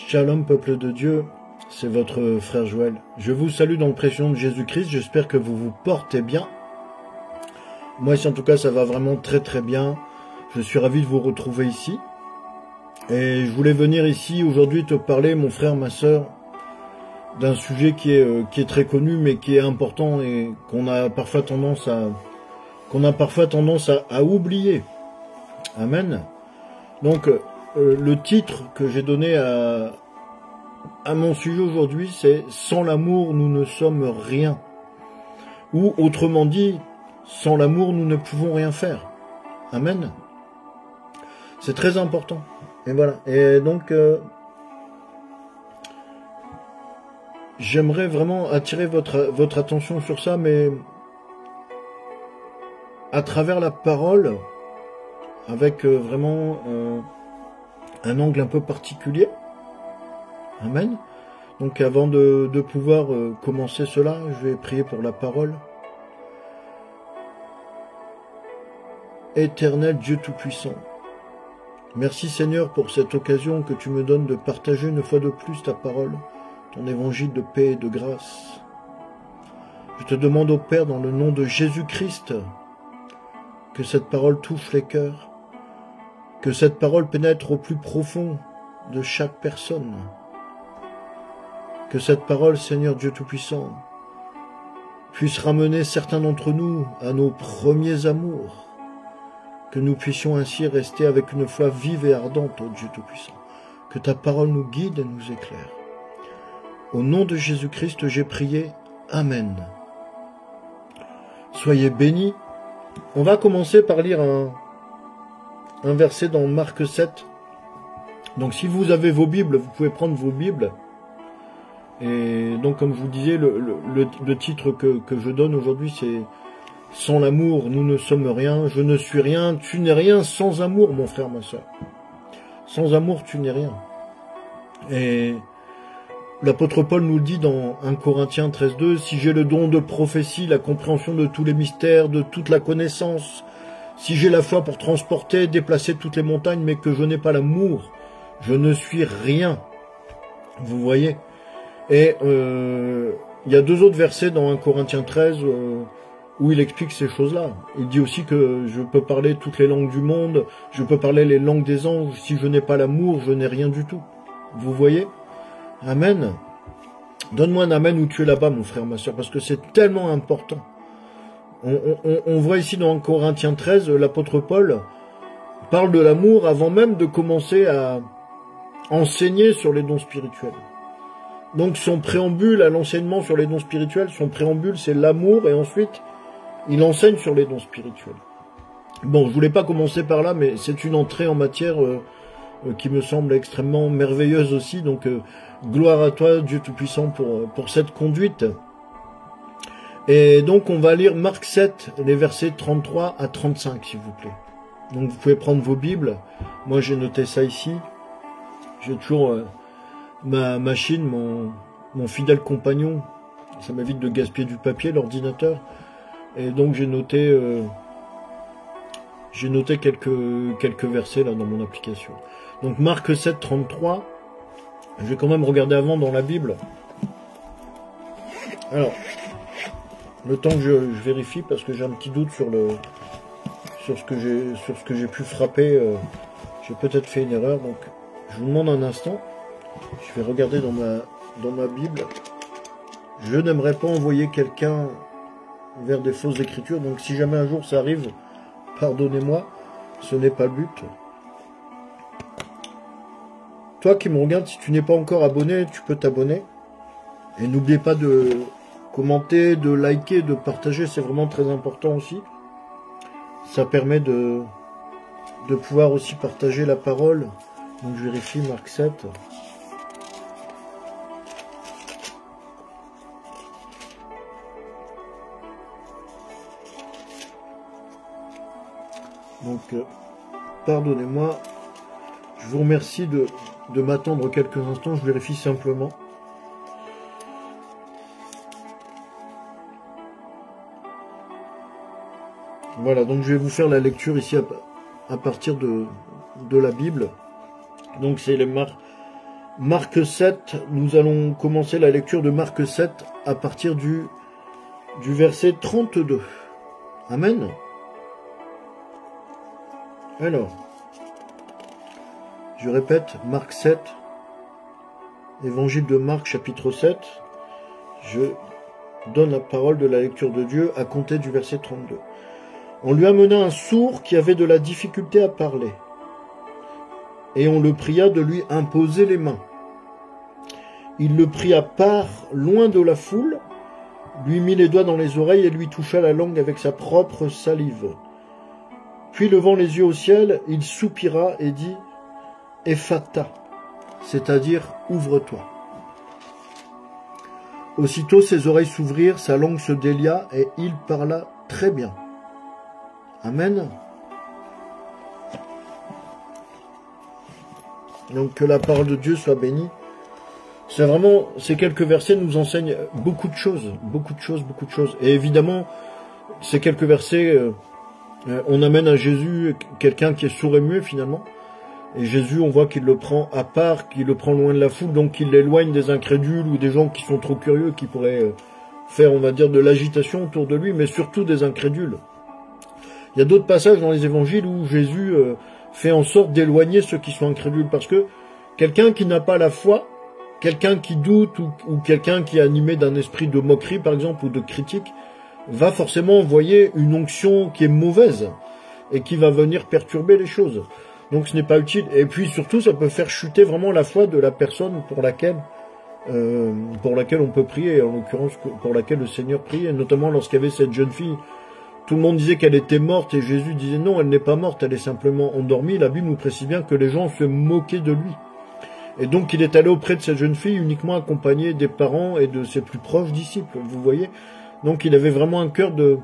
Shalom peuple de Dieu, c'est votre frère Joël. Je vous salue dans le précieux nom de Jésus-Christ, j'espère que vous vous portez bien. Moi ici en tout cas ça va vraiment très très bien. Je suis ravi de vous retrouver ici. Et je voulais venir ici aujourd'hui te parler, mon frère, ma sœur, d'un sujet qui est très connu mais qui est important et qu'on a parfois tendance à oublier. Amen. Donc le titre que j'ai donné à mon sujet aujourd'hui, c'est « Sans l'amour, nous ne sommes rien ». Ou autrement dit, sans l'amour, nous ne pouvons rien faire. Amen. C'est très important. Et voilà. Et donc, j'aimerais vraiment attirer votre attention sur ça, mais à travers la parole, avec vraiment un angle un peu particulier. Amen. Donc avant de pouvoir commencer cela, je vais prier pour la parole. Éternel Dieu Tout-Puissant, merci Seigneur pour cette occasion que tu me donnes de partager une fois de plus ta parole, ton évangile de paix et de grâce. Je te demande au Père, dans le nom de Jésus-Christ, que cette parole touche les cœurs, que cette parole pénètre au plus profond de chaque personne, que cette parole, Seigneur Dieu Tout-Puissant, puisse ramener certains d'entre nous à nos premiers amours, que nous puissions ainsi rester avec une foi vive et ardente, ô Dieu Tout-Puissant, que ta parole nous guide et nous éclaire. Au nom de Jésus-Christ, j'ai prié. Amen. Soyez bénis. On va commencer par lire un verset dans Marc 7. Donc si vous avez vos Bibles, vous pouvez prendre vos Bibles. Et donc comme je vous disais, le titre que je donne aujourd'hui, c'est « Sans l'amour, nous ne sommes rien, je ne suis rien, tu n'es rien sans amour, mon frère, ma soeur. Sans amour, tu n'es rien. » Et l'apôtre Paul nous le dit dans 1 Corinthiens 13,2, « Si j'ai le don de prophétie, la compréhension de tous les mystères, de toute la connaissance, si j'ai la foi pour transporter, déplacer toutes les montagnes, mais que je n'ai pas l'amour, je ne suis rien. » Vous voyez? Et il y a deux autres versets dans 1 Corinthiens 13 où il explique ces choses-là. Il dit aussi que je peux parler toutes les langues du monde, je peux parler les langues des anges, si je n'ai pas l'amour, je n'ai rien du tout. Vous voyez? Amen. Donne-moi un amen où tu es là-bas, mon frère, ma soeur, parce que c'est tellement important. On voit ici dans 1 Corinthiens 13, l'apôtre Paul parle de l'amour avant même de commencer à enseigner sur les dons spirituels. Donc son préambule à l'enseignement sur les dons spirituels, son préambule c'est l'amour, et ensuite il enseigne sur les dons spirituels. Bon, je voulais pas commencer par là, mais c'est une entrée en matière qui me semble extrêmement merveilleuse aussi, donc gloire à toi Dieu Tout-Puissant pour cette conduite. Et donc on va lire Marc 7, les versets 33 à 35 s'il vous plaît. Donc vous pouvez prendre vos Bibles, moi j'ai noté ça ici, j'ai toujours ma machine, mon fidèle compagnon, ça m'évite de gaspiller du papier, l'ordinateur, et donc j'ai noté quelques versets là dans mon application. Donc Marc 7, 33, je vais quand même regarder avant dans la Bible. Alors, le temps que je vérifie, parce que j'ai un petit doute sur ce que j'ai pu frapper, j'ai peut-être fait une erreur, donc je vous demande un instant. Je vais regarder dans ma Bible. Je n'aimerais pas envoyer quelqu'un vers des fausses écritures. Donc si jamais un jour ça arrive, pardonnez-moi, ce n'est pas le but. Toi qui me regardes, si tu n'es pas encore abonné, tu peux t'abonner. Et n'oubliez pas de commenter, de liker, de partager, c'est vraiment très important aussi. Ça permet de pouvoir aussi partager la parole. Donc je vérifie Marc 7. Donc, pardonnez-moi, je vous remercie de m'attendre quelques instants, je vérifie simplement. Voilà, donc je vais vous faire la lecture ici à partir de la Bible. Donc c'est Marc 7, nous allons commencer la lecture de Marc 7 à partir du verset 32. Amen. Alors, je répète, Marc 7, Évangile de Marc chapitre 7, je donne la parole de la lecture de Dieu à compter du verset 32. On lui amena un sourd qui avait de la difficulté à parler, et on le pria de lui imposer les mains. Il le prit à part, loin de la foule, lui mit les doigts dans les oreilles et lui toucha la langue avec sa propre salive. Puis levant les yeux au ciel, il soupira et dit « Ephata », c'est-à-dire « Ouvre-toi ». Aussitôt ses oreilles s'ouvrirent, sa langue se délia et il parla très bien. Amen. Donc que la parole de Dieu soit bénie. C'est vraiment, ces quelques versets nous enseignent beaucoup de choses. Et évidemment, ces quelques versets, on amène à Jésus quelqu'un qui est sourd et muet finalement. Et Jésus, on voit qu'il le prend à part, qu'il le prend loin de la foule, donc qu'il l'éloigne des incrédules ou des gens qui sont trop curieux, qui pourraient faire, on va dire, de l'agitation autour de lui, mais surtout des incrédules. Il y a d'autres passages dans les évangiles où Jésus fait en sorte d'éloigner ceux qui sont incrédules, parce que quelqu'un qui n'a pas la foi, quelqu'un qui doute ou quelqu'un qui est animé d'un esprit de moquerie, par exemple, ou de critique, va forcément envoyer une onction qui est mauvaise et qui va venir perturber les choses. Donc ce n'est pas utile. Et puis surtout, ça peut faire chuter vraiment la foi de la personne pour laquelle on peut prier, en l'occurrence pour laquelle le Seigneur priait, notamment lorsqu'il y avait cette jeune fille. Tout le monde disait qu'elle était morte et Jésus disait non, elle n'est pas morte, elle est simplement endormie. La Bible nous précise bien que les gens se moquaient de lui. Et donc il est allé auprès de cette jeune fille uniquement accompagné des parents et de ses plus proches disciples, vous voyez. Donc il avait vraiment un cœur de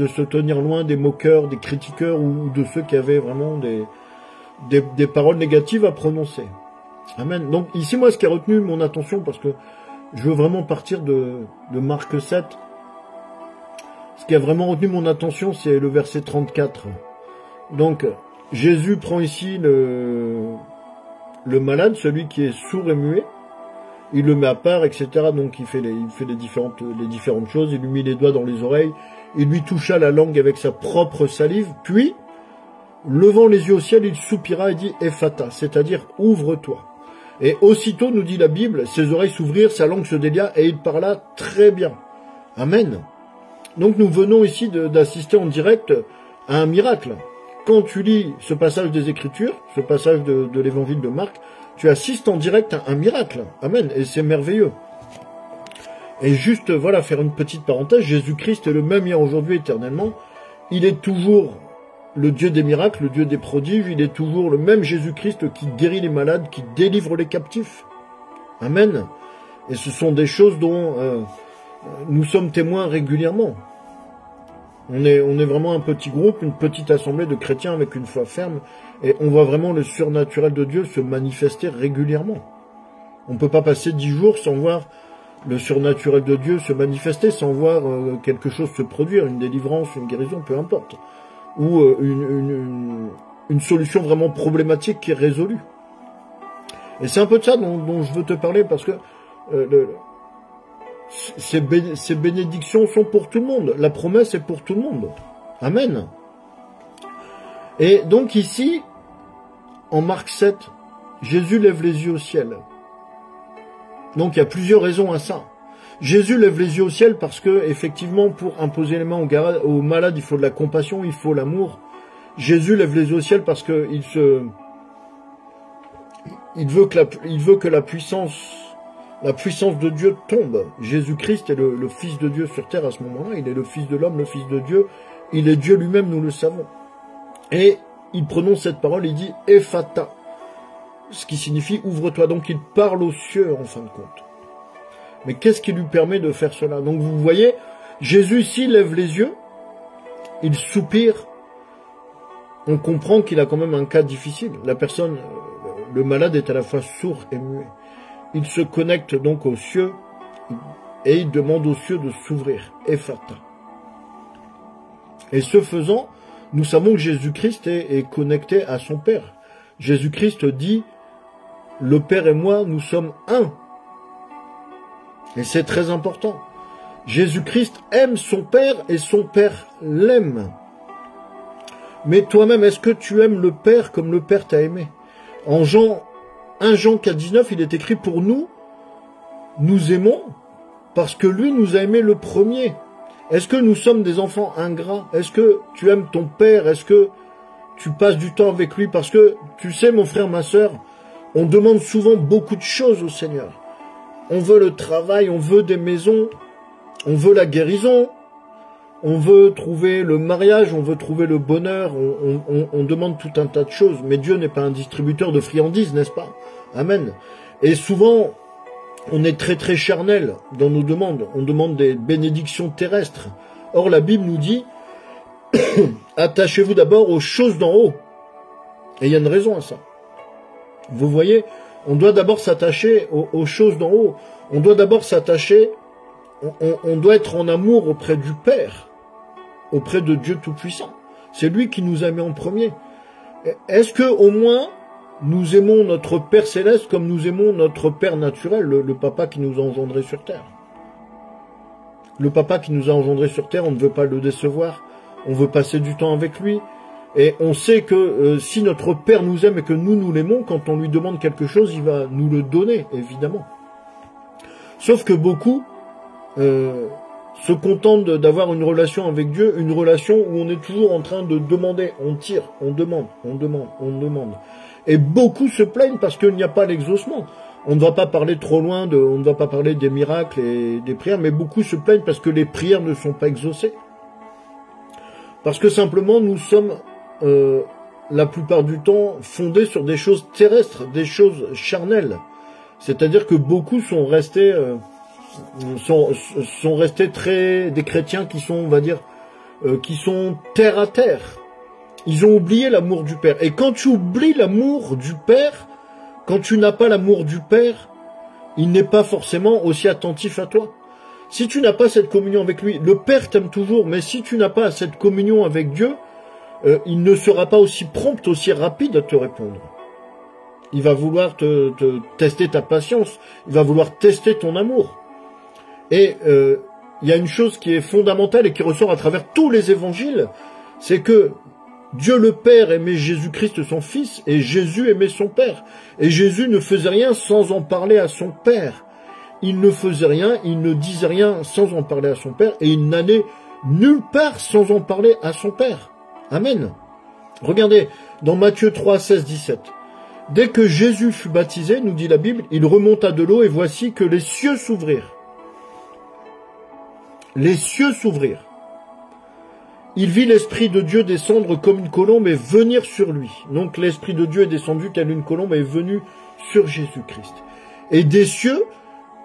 se tenir loin des moqueurs, des critiqueurs ou de ceux qui avaient vraiment des paroles négatives à prononcer. Amen. Donc ici, moi, ce qui a retenu mon attention, parce que je veux vraiment partir de Marc 7, ce qui a vraiment retenu mon attention, c'est le verset 34. Donc, Jésus prend ici le malade, celui qui est sourd et muet, il le met à part, etc. Donc il fait les différentes choses, il lui mit les doigts dans les oreilles, il lui toucha la langue avec sa propre salive, puis, levant les yeux au ciel, il soupira et dit « Ephata », c'est-à-dire « Ouvre-toi ». Et aussitôt, nous dit la Bible, ses oreilles s'ouvrirent, sa langue se délia et il parla très bien. Amen. Donc nous venons ici d'assister en direct à un miracle. Quand tu lis ce passage des Écritures, ce passage de l'évangile de Marc, tu assistes en direct à un miracle. Amen. Et c'est merveilleux. Et juste, voilà, faire une petite parenthèse, Jésus-Christ est le même hier, aujourd'hui, éternellement. Il est toujours le Dieu des miracles, le Dieu des prodiges, il est toujours le même Jésus-Christ qui guérit les malades, qui délivre les captifs. Amen. Et ce sont des choses dont nous sommes témoins régulièrement. On est vraiment un petit groupe, une petite assemblée de chrétiens avec une foi ferme, et on voit vraiment le surnaturel de Dieu se manifester régulièrement. On ne peut pas passer 10 jours sans voir le surnaturel de Dieu se manifester, sans voir quelque chose se produire, une délivrance, une guérison, peu importe. Ou une solution vraiment problématique qui est résolue. Et c'est un peu de ça dont je veux te parler, parce que ces bénédictions sont pour tout le monde. La promesse est pour tout le monde. Amen. Et donc ici, en Marc 7, Jésus lève les yeux au ciel. Donc il y a plusieurs raisons à ça. Jésus lève les yeux au ciel parce que, effectivement, pour imposer les mains aux malades, il faut de la compassion, il faut l'amour. Jésus lève les yeux au ciel parce que il veut que la puissance de Dieu tombe. Jésus-Christ est le Fils de Dieu sur terre à ce moment-là. Il est le Fils de l'homme, le Fils de Dieu. Il est Dieu lui-même, nous le savons. Et il prononce cette parole, il dit « Ephata », ce qui signifie « ouvre-toi ». Donc il parle aux cieux, en fin de compte. Mais qu'est-ce qui lui permet de faire cela? Donc vous voyez, Jésus ici lève les yeux, il soupire. On comprend qu'il a quand même un cas difficile. La personne, le malade est à la fois sourd et muet. Il se connecte donc aux cieux et il demande aux cieux de s'ouvrir. Ephata. Et ce faisant, nous savons que Jésus-Christ est connecté à son Père. Jésus-Christ dit le Père et moi, nous sommes un. Et c'est très important. Jésus-Christ aime son Père et son Père l'aime. Mais toi-même, est-ce que tu aimes le Père comme le Père t'a aimé? En 1 Jean 4,19, il est écrit pour nous, nous aimons parce que lui nous a aimés le premier. Est-ce que nous sommes des enfants ingrats? Est-ce que tu aimes ton Père? Est-ce que tu passes du temps avec lui? Parce que, tu sais, mon frère, ma sœur, on demande souvent beaucoup de choses au Seigneur. On veut le travail, on veut des maisons, on veut la guérison, on veut trouver le mariage, on veut trouver le bonheur, on demande tout un tas de choses. Mais Dieu n'est pas un distributeur de friandises, n'est-ce pas? Amen. Et souvent, on est très très charnel dans nos demandes. On demande des bénédictions terrestres. Or, la Bible nous dit, attachez-vous d'abord aux choses d'en haut. Et il y a une raison à ça. Vous voyez, on doit d'abord s'attacher aux choses d'en haut. On doit d'abord s'attacher, on doit être en amour auprès du Père, auprès de Dieu Tout-Puissant. C'est lui qui nous a mis en premier. Est-ce que au moins nous aimons notre Père Céleste comme nous aimons notre Père naturel, le papa qui nous a engendrés sur terre? Le papa qui nous a engendrés sur terre, on ne veut pas le décevoir, on veut passer du temps avec lui. Et on sait que si notre Père nous aime et que nous l'aimons, quand on lui demande quelque chose, il va nous le donner, évidemment. Sauf que beaucoup se contentent d'avoir une relation avec Dieu, une relation où on est toujours en train de demander, on tire, on demande, on demande, on demande. Et beaucoup se plaignent parce qu'il n'y a pas l'exaucement. On ne va pas parler trop loin, on ne va pas parler des miracles et des prières, mais beaucoup se plaignent parce que les prières ne sont pas exaucées. Parce que simplement nous sommes la plupart du temps fondés sur des choses terrestres, des choses charnelles. C'est-à-dire que beaucoup sont restés des chrétiens qui sont, on va dire, qui sont terre à terre. Ils ont oublié l'amour du Père. Et quand tu oublies l'amour du Père, quand tu n'as pas l'amour du Père, il n'est pas forcément aussi attentif à toi. Si tu n'as pas cette communion avec lui, le Père t'aime toujours, mais si tu n'as pas cette communion avec Dieu, il ne sera pas aussi prompt, aussi rapide à te répondre. Il va vouloir te tester ta patience, il va vouloir tester ton amour. Et il y a une chose qui est fondamentale et qui ressort à travers tous les évangiles, c'est que Dieu le Père aimait Jésus-Christ son Fils, et Jésus aimait son Père. Et Jésus ne faisait rien sans en parler à son Père. Il ne faisait rien, il ne disait rien sans en parler à son Père, et il n'allait nulle part sans en parler à son Père. Amen. Regardez, dans Matthieu 3, 16, 17. Dès que Jésus fut baptisé, nous dit la Bible, il remonta de l'eau, et voici que les cieux s'ouvrirent. Les cieux s'ouvrirent. Il vit l'Esprit de Dieu descendre comme une colombe et venir sur lui. Donc l'Esprit de Dieu est descendu telle une colombe et est venu sur Jésus-Christ. Et des cieux,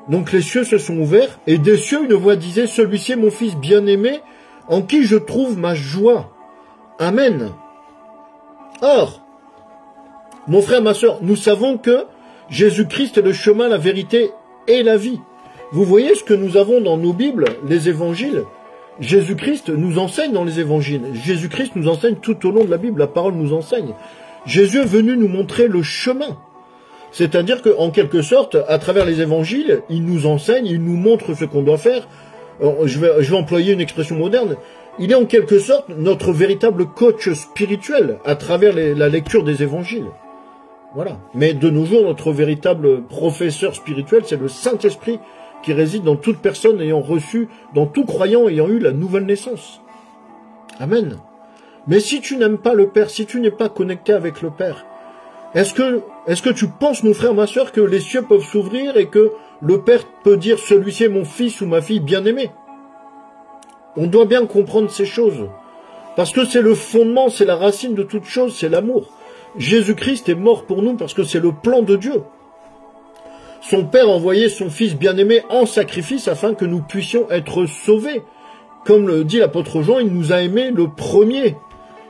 donc les cieux se sont ouverts, et des cieux une voix disait, celui-ci est mon Fils bien-aimé, en qui je trouve ma joie. Amen. Or, mon frère, ma sœur, nous savons que Jésus-Christ est le chemin, la vérité et la vie. Vous voyez ce que nous avons dans nos Bibles, les évangiles. Jésus-Christ nous enseigne dans les évangiles. Jésus-Christ nous enseigne tout au long de la Bible. La parole nous enseigne. Jésus est venu nous montrer le chemin. C'est-à-dire qu'en quelque sorte, à travers les évangiles, il nous enseigne, il nous montre ce qu'on doit faire. Je vais employer une expression moderne. Il est en quelque sorte notre véritable coach spirituel à travers la lecture des évangiles. Voilà. Mais de nos jours, notre véritable professeur spirituel, c'est le Saint-Esprit qui réside dans toute personne ayant reçu, dans tout croyant ayant eu la nouvelle naissance. Amen. Mais si tu n'aimes pas le Père, si tu n'es pas connecté avec le Père, est-ce que tu penses, mon frère, ma soeur, que les cieux peuvent s'ouvrir et que le Père peut dire « celui-ci est mon fils ou ma fille bien-aimée » On doit bien comprendre ces choses. Parce que c'est le fondement, c'est la racine de toute chose, c'est l'amour. Jésus-Christ est mort pour nous parce que c'est le plan de Dieu. Son Père envoyait son Fils bien-aimé en sacrifice afin que nous puissions être sauvés. Comme le dit l'apôtre Jean, il nous a aimés le premier.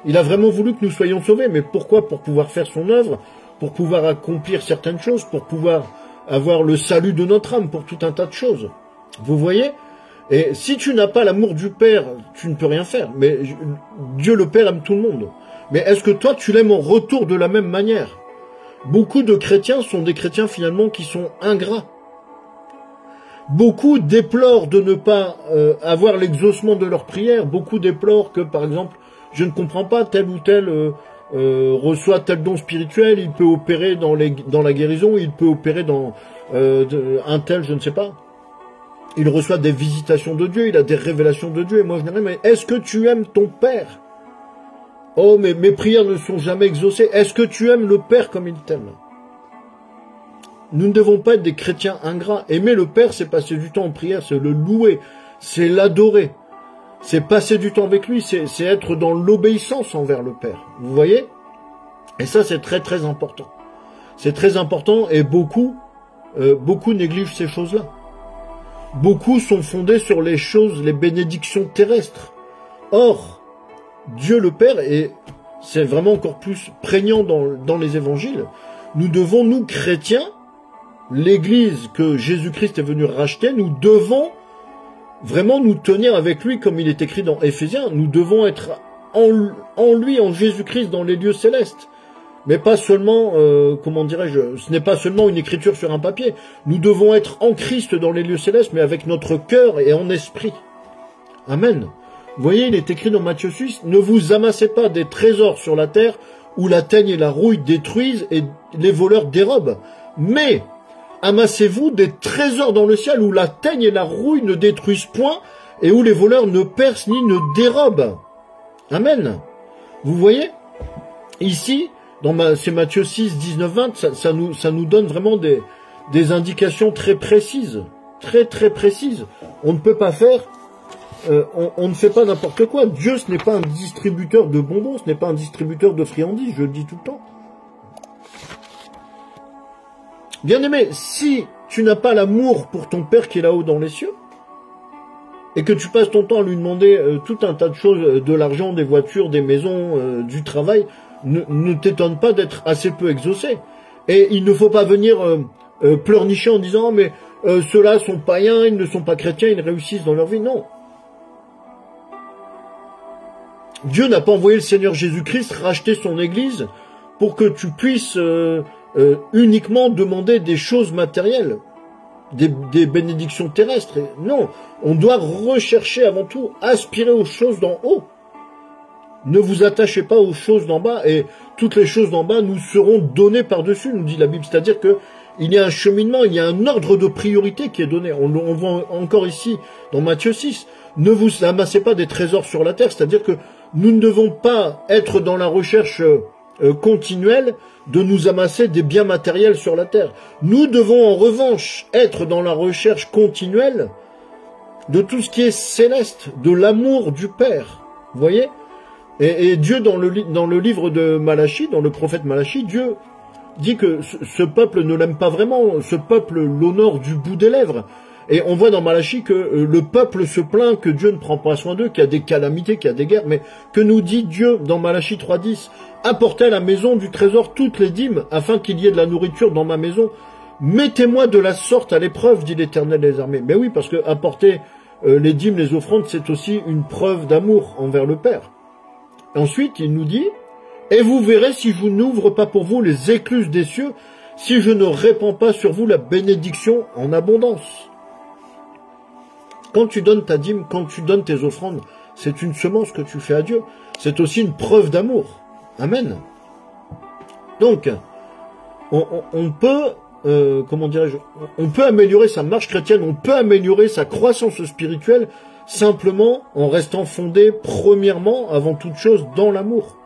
Il a vraiment voulu que nous soyons sauvés. Mais pourquoi? Pour pouvoir faire son œuvre, pour pouvoir accomplir certaines choses, pour pouvoir avoir le salut de notre âme, pour tout un tas de choses. Vous voyez? Et si tu n'as pas l'amour du Père, tu ne peux rien faire. Mais Dieu le Père aime tout le monde. Mais est-ce que toi, tu l'aimes en retour de la même manière? Beaucoup de chrétiens sont des chrétiens finalement qui sont ingrats. Beaucoup déplorent de ne pas avoir l'exaucement de leurs prières. Beaucoup déplorent que, par exemple, je ne comprends pas, tel ou tel reçoit tel don spirituel, il peut opérer dans la guérison, il peut opérer dans un tel, je ne sais pas. Il reçoit des visitations de Dieu, il a des révélations de Dieu. Et moi je dirais, mais est-ce que tu aimes ton Père? Oh, mais mes prières ne sont jamais exaucées. Est-ce que tu aimes le Père comme il t'aime? Nous ne devons pas être des chrétiens ingrats. Aimer le Père, c'est passer du temps en prière, c'est le louer, c'est l'adorer. C'est passer du temps avec lui, c'est être dans l'obéissance envers le Père. Vous voyez? Et ça, c'est très très important. C'est très important et beaucoup négligent ces choses-là. Beaucoup sont fondés sur les choses, les bénédictions terrestres. Or, Dieu le Père, et c'est vraiment encore plus prégnant dans les évangiles, nous devons, nous chrétiens, l'Église que Jésus-Christ est venu racheter, nous devons vraiment nous tenir avec lui, comme il est écrit dans Éphésiens. Nous devons être en lui, en Jésus-Christ, dans les lieux célestes. Mais pas seulement, comment dirais-je, ce n'est pas seulement une écriture sur un papier. Nous devons être en Christ dans les lieux célestes, mais avec notre cœur et en esprit. Amen. Vous voyez, il est écrit dans Matthieu 6, ne vous amassez pas des trésors sur la terre, où la teigne et la rouille détruisent et les voleurs dérobent. Mais amassez-vous des trésors dans le ciel, où la teigne et la rouille ne détruisent point, et où les voleurs ne percent ni ne dérobent. Amen. Vous voyez, ici, c'est Matthieu 6, 19, 20, ça nous donne vraiment des indications très précises. Très, très précises. On ne peut pas faire, on ne fait pas n'importe quoi. Dieu, ce n'est pas un distributeur de bonbons, ce n'est pas un distributeur de friandises, je le dis tout le temps. Bien-aimé, si tu n'as pas l'amour pour ton Père qui est là-haut dans les cieux, et que tu passes ton temps à lui demander tout un tas de choses, de l'argent, des voitures, des maisons, du travail, ne t'étonne pas d'être assez peu exaucé. Et il ne faut pas venir pleurnicher en disant « mais ceux-là sont païens, ils ne sont pas chrétiens, ils réussissent dans leur vie ». Non. Dieu n'a pas envoyé le Seigneur Jésus-Christ racheter son Église pour que tu puisses uniquement demander des choses matérielles, des bénédictions terrestres. Non, on doit rechercher avant tout, aspirer aux choses d'en haut. Ne vous attachez pas aux choses d'en bas, et toutes les choses d'en bas nous seront données par-dessus, nous dit la Bible. C'est-à-dire que il y a un cheminement, il y a un ordre de priorité qui est donné. On voit encore ici, dans Matthieu 6, ne vous amassez pas des trésors sur la terre, c'est-à-dire que nous ne devons pas être dans la recherche continuelle de nous amasser des biens matériels sur la terre. Nous devons en revanche être dans la recherche continuelle de tout ce qui est céleste, de l'amour du Père. Vous voyez ? Et Dieu, dans le livre de Malachie, dans le prophète Malachie, Dieu dit que ce peuple ne l'aime pas vraiment, ce peuple l'honore du bout des lèvres. Et on voit dans Malachie que le peuple se plaint que Dieu ne prend pas soin d'eux, qu'il y a des calamités, qu'il y a des guerres. Mais que nous dit Dieu dans Malachie 3.10 ? Apportez à la maison du trésor toutes les dîmes, afin qu'il y ait de la nourriture dans ma maison. Mettez-moi de la sorte à l'épreuve, dit l'Éternel des armées. Mais oui, parce que apporter les dîmes, les offrandes, c'est aussi une preuve d'amour envers le Père. Ensuite, il nous dit, « Et vous verrez si je n'ouvre pas pour vous les écluses des cieux, si je ne répands pas sur vous la bénédiction en abondance. » Quand tu donnes ta dîme, quand tu donnes tes offrandes, c'est une semence que tu fais à Dieu. C'est aussi une preuve d'amour. Amen. Donc, on peut, comment dirais-je, on peut améliorer sa marche chrétienne, on peut améliorer sa croissance spirituelle, simplement en restant fondé, premièrement, avant toute chose, dans l'amour.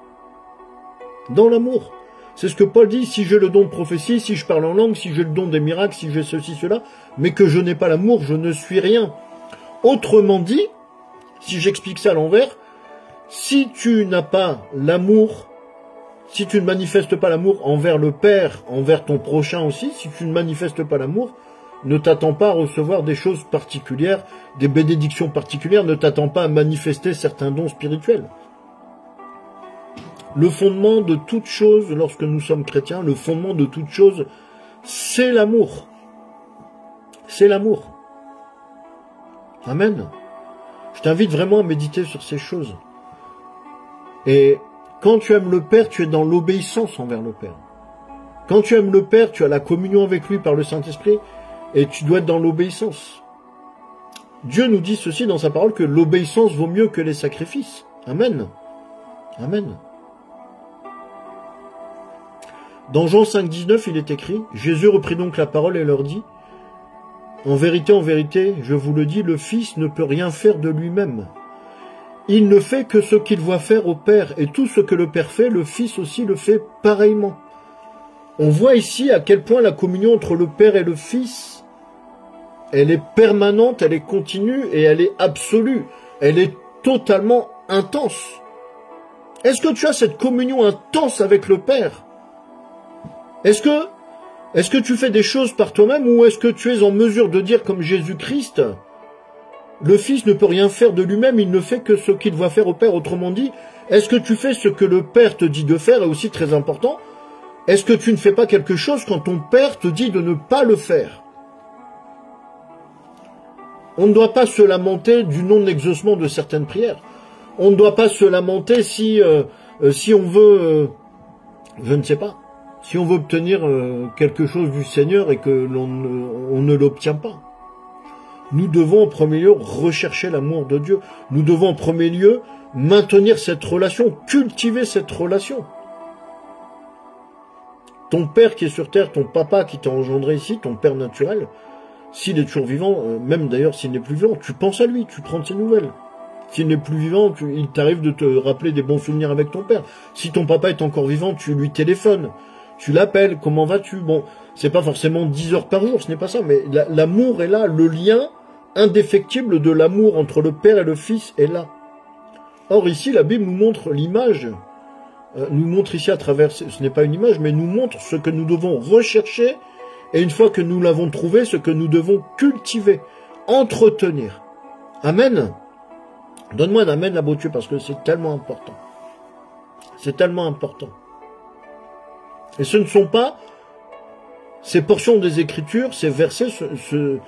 Dans l'amour. C'est ce que Paul dit, si j'ai le don de prophétie, si je parle en langue, si j'ai le don des miracles, si j'ai ceci, cela, mais que je n'ai pas l'amour, je ne suis rien. Autrement dit, si j'explique ça à l'envers, si tu n'as pas l'amour, si tu ne manifestes pas l'amour envers le Père, envers ton prochain aussi, si tu ne manifestes pas l'amour, ne t'attends pas à recevoir des choses particulières, des bénédictions particulières, ne t'attends pas à manifester certains dons spirituels. Le fondement de toute chose, lorsque nous sommes chrétiens, le fondement de toute chose, c'est l'amour. C'est l'amour. Amen. Je t'invite vraiment à méditer sur ces choses. Et quand tu aimes le Père, tu es dans l'obéissance envers le Père. Quand tu aimes le Père, tu as la communion avec lui par le Saint-Esprit et tu dois être dans l'obéissance. Dieu nous dit ceci dans sa parole, que l'obéissance vaut mieux que les sacrifices. Amen. Amen. Dans Jean 5, 19, il est écrit, Jésus reprit donc la parole et leur dit, en vérité, je vous le dis, le Fils ne peut rien faire de lui-même. Il ne fait que ce qu'il voit faire au Père, et tout ce que le Père fait, le Fils aussi le fait pareillement. On voit ici à quel point la communion entre le Père et le Fils, elle est permanente, elle est continue et elle est absolue. Elle est totalement intense. Est-ce que tu as cette communion intense avec le Père? Est-ce que tu fais des choses par toi-même ou est-ce que tu es en mesure de dire comme Jésus-Christ, le Fils ne peut rien faire de lui-même, il ne fait que ce qu'il doit faire au Père. Autrement dit, est-ce que tu fais ce que le Père te dit de faire, et aussi très important, est-ce que tu ne fais pas quelque chose quand ton Père te dit de ne pas le faire? On ne doit pas se lamenter du non-exaucement de certaines prières. On ne doit pas se lamenter si on veut, je ne sais pas, si on veut obtenir quelque chose du Seigneur et que l'on ne l'obtient pas. Nous devons en premier lieu rechercher l'amour de Dieu. Nous devons en premier lieu maintenir cette relation, cultiver cette relation. Ton Père qui est sur terre, ton papa qui t'a engendré ici, ton Père naturel, s'il est toujours vivant, même d'ailleurs s'il n'est plus vivant, tu penses à lui, tu prends de ses nouvelles. S'il n'est plus vivant, il t'arrive de te rappeler des bons souvenirs avec ton père. Si ton papa est encore vivant, tu lui téléphones, tu l'appelles, comment vas-tu? Bon, c'est pas forcément 10 heures par jour, ce n'est pas ça, mais l'amour est là, le lien indéfectible de l'amour entre le Père et le Fils est là. Or ici, la Bible nous montre l'image, nous montre ici à travers, ce n'est pas une image, mais nous montre ce que nous devons rechercher, et une fois que nous l'avons trouvé, ce que nous devons cultiver, entretenir. Amen. Donne-moi un amen, la beauté, parce que c'est tellement important. C'est tellement important. Et ce ne sont pas ces portions des Écritures, ces versets, ce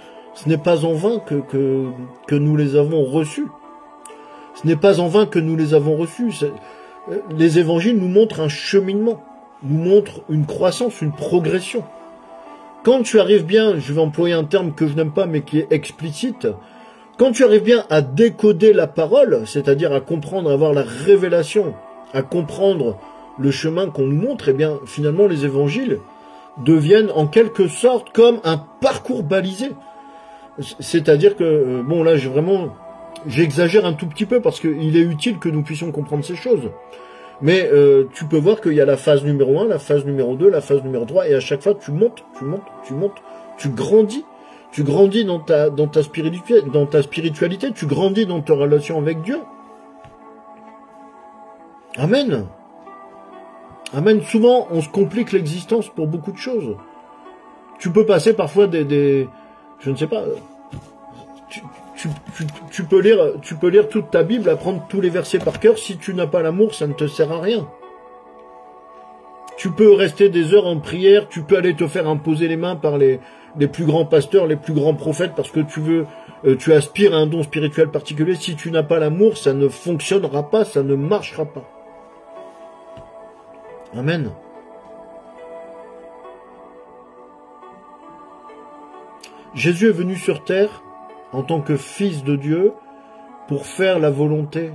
n'est pas en vain que nous les avons reçus. Ce n'est pas en vain que nous les avons reçus. Les évangiles nous montrent un cheminement, nous montrent une croissance, une progression. Quand tu arrives bien, je vais employer un terme que je n'aime pas mais qui est explicite, quand tu arrives bien à décoder la parole, c'est-à-dire à comprendre, à avoir la révélation, à comprendre le chemin qu'on nous montre, eh bien finalement les évangiles deviennent en quelque sorte comme un parcours balisé. C'est-à-dire que, bon là j'exagère un tout petit peu parce qu'il est utile que nous puissions comprendre ces choses. Mais tu peux voir qu'il y a la phase numéro 1, la phase numéro 2, la phase numéro 3, et à chaque fois tu montes, tu grandis. Tu grandis dans ta spiritualité, tu grandis dans ta relation avec Dieu. Amen. Amen. Souvent, on se complique l'existence pour beaucoup de choses. Tu peux passer parfois je ne sais pas, tu peux lire toute ta Bible, apprendre tous les versets par cœur. Si tu n'as pas l'amour, ça ne te sert à rien. Tu peux rester des heures en prière, tu peux aller te faire imposer les mains par les plus grands pasteurs, les plus grands prophètes, parce que tu aspires à un don spirituel particulier. Si tu n'as pas l'amour, ça ne fonctionnera pas, ça ne marchera pas. Amen. Jésus est venu sur terre en tant que Fils de Dieu pour faire la volonté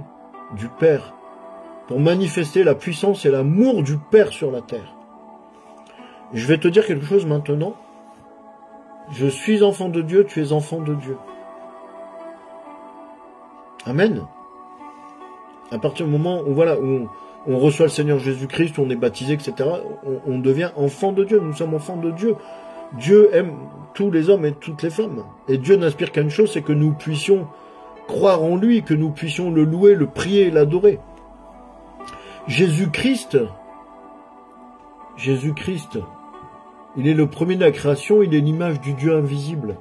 du Père, pour manifester la puissance et l'amour du Père sur la terre. Et je vais te dire quelque chose maintenant. Je suis enfant de Dieu, tu es enfant de Dieu. Amen. À partir du moment où, voilà, où on reçoit le Seigneur Jésus-Christ, on est baptisé, etc., on devient enfant de Dieu. Nous sommes enfants de Dieu. Dieu aime tous les hommes et toutes les femmes. Et Dieu n'aspire qu'à une chose, c'est que nous puissions croire en lui, que nous puissions le louer, le prier et l'adorer. Jésus-Christ, il est le premier de la création, il est l'image du Dieu invisible.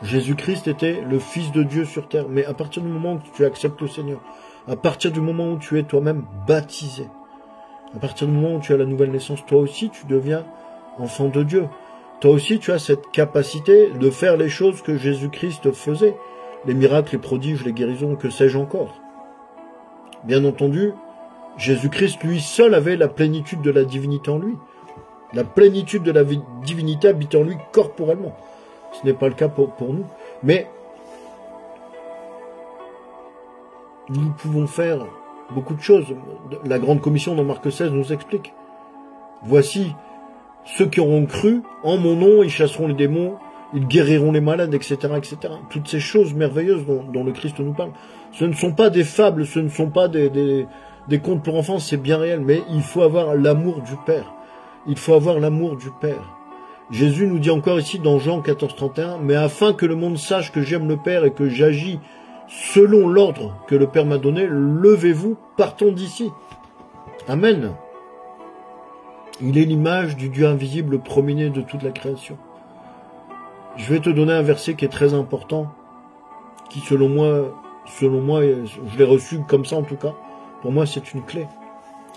Jésus-Christ était le Fils de Dieu sur terre. Mais à partir du moment où tu acceptes le Seigneur, à partir du moment où tu es toi-même baptisé, à partir du moment où tu as la nouvelle naissance, toi aussi tu deviens enfant de Dieu. Toi aussi tu as cette capacité de faire les choses que Jésus-Christ faisait. Les miracles, les prodiges, les guérisons, que sais-je encore. Bien entendu, Jésus-Christ, lui seul, avait la plénitude de la divinité en lui. La plénitude de la divinité habite en lui corporellement. Ce n'est pas le cas pour nous. Mais nous pouvons faire beaucoup de choses. La grande commission dans Marc 16 nous explique. Voici ceux qui auront cru, en mon nom, ils chasseront les démons, ils guériront les malades, etc., etc. Toutes ces choses merveilleuses dont le Christ nous parle. Ce ne sont pas des fables, ce ne sont pas des contes pour enfants, c'est bien réel, mais il faut avoir l'amour du Père. Il faut avoir l'amour du Père. Jésus nous dit encore ici dans Jean 14:31, « Mais afin que le monde sache que j'aime le Père et que j'agis selon l'ordre que le Père m'a donné, levez-vous, partons d'ici. » Amen. Il est l'image du Dieu invisible promené de toute la création. Je vais te donner un verset qui est très important, qui selon moi, je l'ai reçu comme ça en tout cas, pour moi c'est une clé.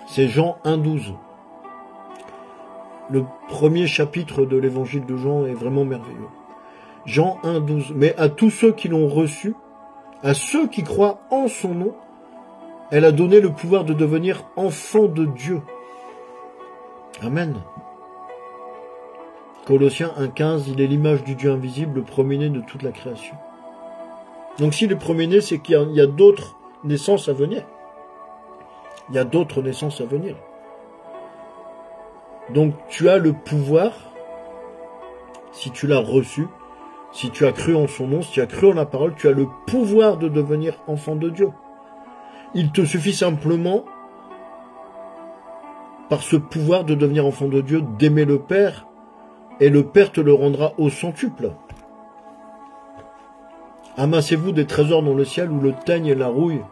C'est Jean 1:12. Le premier chapitre de l'évangile de Jean est vraiment merveilleux. Jean 1:12. Mais à tous ceux qui l'ont reçu, à ceux qui croient en son nom, elle a donné le pouvoir de devenir enfants de Dieu. Amen. Colossiens 1:15, il est l'image du Dieu invisible, le premier-né de toute la création. Donc s'il est premier-né, c'est qu'il y a d'autres naissances à venir. Il y a d'autres naissances à venir. Donc tu as le pouvoir, si tu l'as reçu, si tu as cru en son nom, si tu as cru en la parole, tu as le pouvoir de devenir enfant de Dieu. Il te suffit simplement, par ce pouvoir de devenir enfant de Dieu, d'aimer le Père, et le Père te le rendra au centuple. Amassez-vous des trésors dans le ciel où le teigne et la rouille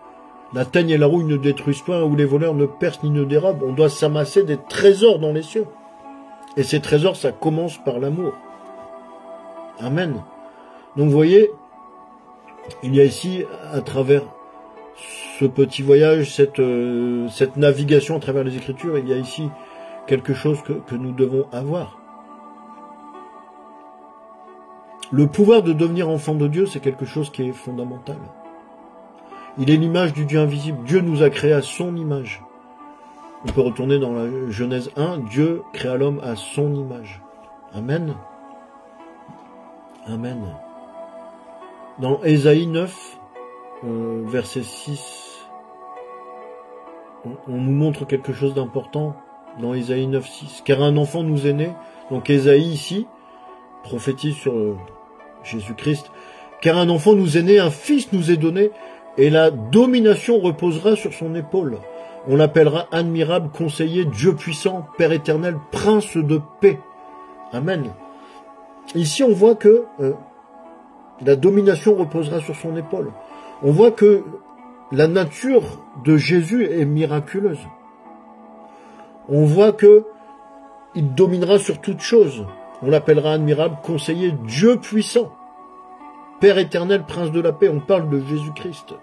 ne détruisent point, où les voleurs ne percent ni ne dérobent. On doit s'amasser des trésors dans les cieux. Et ces trésors, ça commence par l'amour. Amen. Donc vous voyez, il y a ici, à travers ce petit voyage, cette navigation à travers les Écritures, il y a ici quelque chose que nous devons avoir. Le pouvoir de devenir enfant de Dieu, c'est quelque chose qui est fondamental. Il est l'image du Dieu invisible. Dieu nous a créés à son image. On peut retourner dans la Genèse 1. Dieu créa l'homme à son image. Amen. Amen. Dans Ésaïe 9, verset 6, on nous montre quelque chose d'important dans Ésaïe 9, 6. Car un enfant nous est né. Donc Ésaïe ici prophétise sur Jésus-Christ. Car un enfant nous est né, un fils nous est donné, et la domination reposera sur son épaule. On l'appellera admirable, conseiller, Dieu puissant, Père éternel, prince de paix. Amen. Ici, on voit que la domination reposera sur son épaule. On voit que la nature de Jésus est miraculeuse. On voit que il dominera sur toute chose. On l'appellera admirable, conseiller, Dieu puissant, Père éternel, prince de la paix. On parle de Jésus-Christ.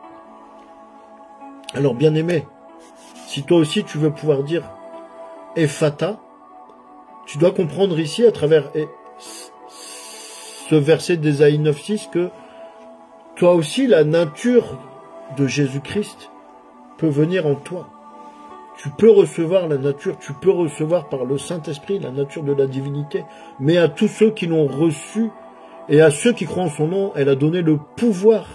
Alors, bien-aimé, si toi aussi tu veux pouvoir dire Ephata, tu dois comprendre ici, à travers ce verset d'Ésaïe 9.6, que toi aussi, la nature de Jésus-Christ peut venir en toi. Tu peux recevoir la nature, tu peux recevoir par le Saint-Esprit la nature de la divinité, mais à tous ceux qui l'ont reçu et à ceux qui croient en son nom, elle a donné le pouvoir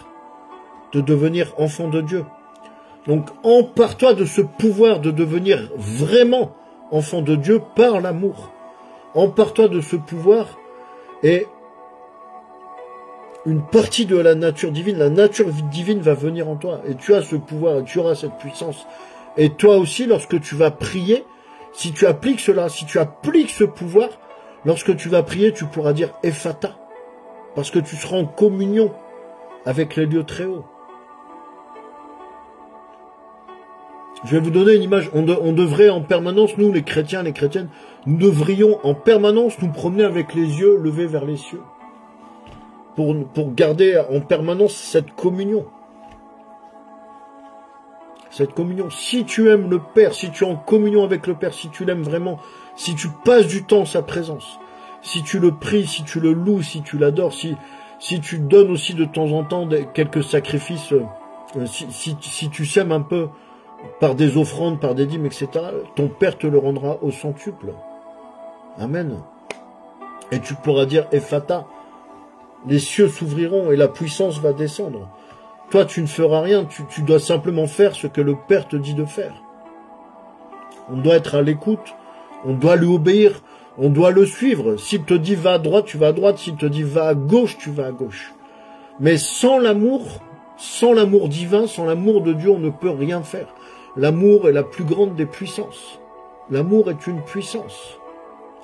de devenir enfant de Dieu. Donc, empare-toi de ce pouvoir de devenir vraiment enfant de Dieu par l'amour. Empare-toi de ce pouvoir et une partie de la nature divine va venir en toi. Et tu as ce pouvoir, et tu auras cette puissance. Et toi aussi, lorsque tu vas prier, si tu appliques cela, si tu appliques ce pouvoir, lorsque tu vas prier, tu pourras dire Ephata. Parce que tu seras en communion avec les lieux très hauts. Je vais vous donner une image. On devrait en permanence, nous les chrétiens, les chrétiennes, nous devrions en permanence nous promener avec les yeux levés vers les cieux. Pour garder en permanence cette communion. Cette communion. Si tu aimes le Père, si tu es en communion avec le Père, si tu l'aimes vraiment, si tu passes du temps en sa présence, si tu le pries, si tu le loues, si tu l'adores, si tu donnes aussi de temps en temps quelques sacrifices, si tu sèmes un peu par des offrandes, par des dîmes, etc., ton Père te le rendra au centuple. Amen. Et tu pourras dire Ephata, les cieux s'ouvriront et la puissance va descendre. Toi, tu ne feras rien, tu dois simplement faire ce que le Père te dit de faire. On doit être à l'écoute, on doit lui obéir, on doit le suivre. S'il te dit va à droite, tu vas à droite. S'il te dit va à gauche, tu vas à gauche. Mais sans l'amour divin, sans l'amour de Dieu, on ne peut rien faire. L'amour est la plus grande des puissances. L'amour est une puissance.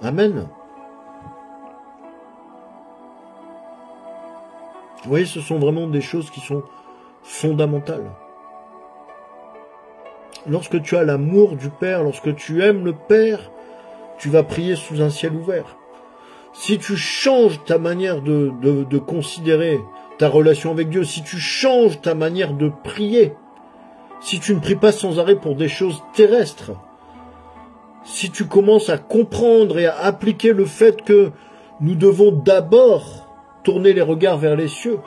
Amen. Vous voyez, ce sont vraiment des choses qui sont fondamentales. Lorsque tu as l'amour du Père, lorsque tu aimes le Père, tu vas prier sous un ciel ouvert. Si tu changes ta manière de considérer ta relation avec Dieu, si tu changes ta manière de prier, si tu ne pries pas sans arrêt pour des choses terrestres, si tu commences à comprendre et à appliquer le fait que nous devons d'abord tourner les regards vers les cieux,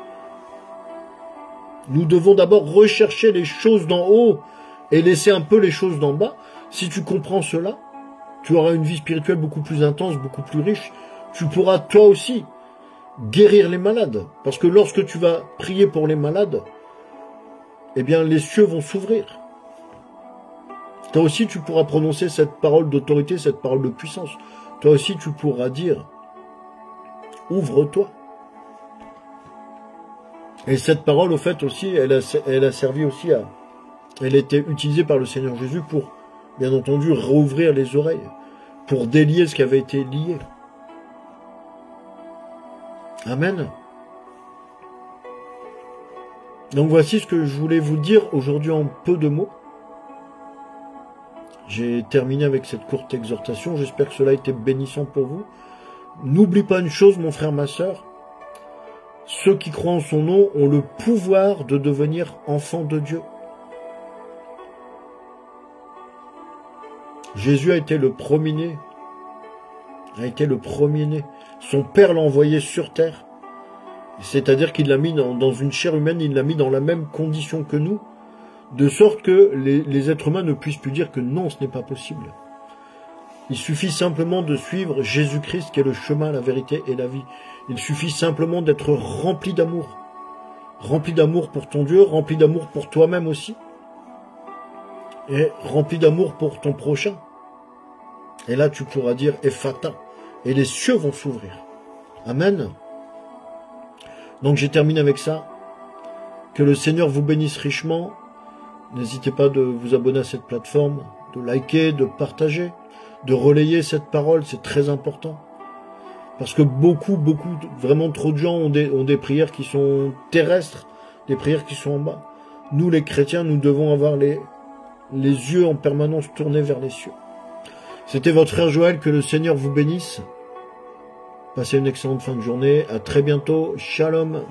nous devons d'abord rechercher les choses d'en haut et laisser un peu les choses d'en bas, si tu comprends cela, tu auras une vie spirituelle beaucoup plus intense, beaucoup plus riche. Tu pourras toi aussi guérir les malades. Parce que lorsque tu vas prier pour les malades, eh bien les cieux vont s'ouvrir. Toi aussi tu pourras prononcer cette parole d'autorité, cette parole de puissance. Toi aussi tu pourras dire, ouvre-toi. Et cette parole, au fait aussi, elle a servi aussi à... Elle était utilisée par le Seigneur Jésus pour, bien entendu, rouvrir les oreilles, pour délier ce qui avait été lié. Amen. Donc voici ce que je voulais vous dire aujourd'hui en peu de mots. J'ai terminé avec cette courte exhortation. J'espère que cela a été bénissant pour vous. N'oublie pas une chose, mon frère, ma sœur. Ceux qui croient en son nom ont le pouvoir de devenir enfants de Dieu. Jésus a été le premier-né. Son Père l'a envoyé sur terre. C'est-à-dire qu'il l'a mis dans une chair humaine, il l'a mis dans la même condition que nous, de sorte que les êtres humains ne puissent plus dire que non, ce n'est pas possible. Il suffit simplement de suivre Jésus-Christ qui est le chemin, la vérité et la vie. Il suffit simplement d'être rempli d'amour. Rempli d'amour pour ton Dieu, rempli d'amour pour toi-même aussi. Et rempli d'amour pour ton prochain. Et là, tu pourras dire Ephata. Et les cieux vont s'ouvrir. Amen. Donc j'ai terminé avec ça. Que le Seigneur vous bénisse richement. N'hésitez pas de vous abonner à cette plateforme, de liker, de partager, de relayer cette parole, c'est très important. Parce que beaucoup, vraiment trop de gens ont des prières qui sont terrestres, des prières qui sont en bas. Nous, les chrétiens, nous devons avoir les yeux en permanence tournés vers les cieux. C'était votre frère Joël, que le Seigneur vous bénisse. Passez une excellente fin de journée. À très bientôt. Shalom.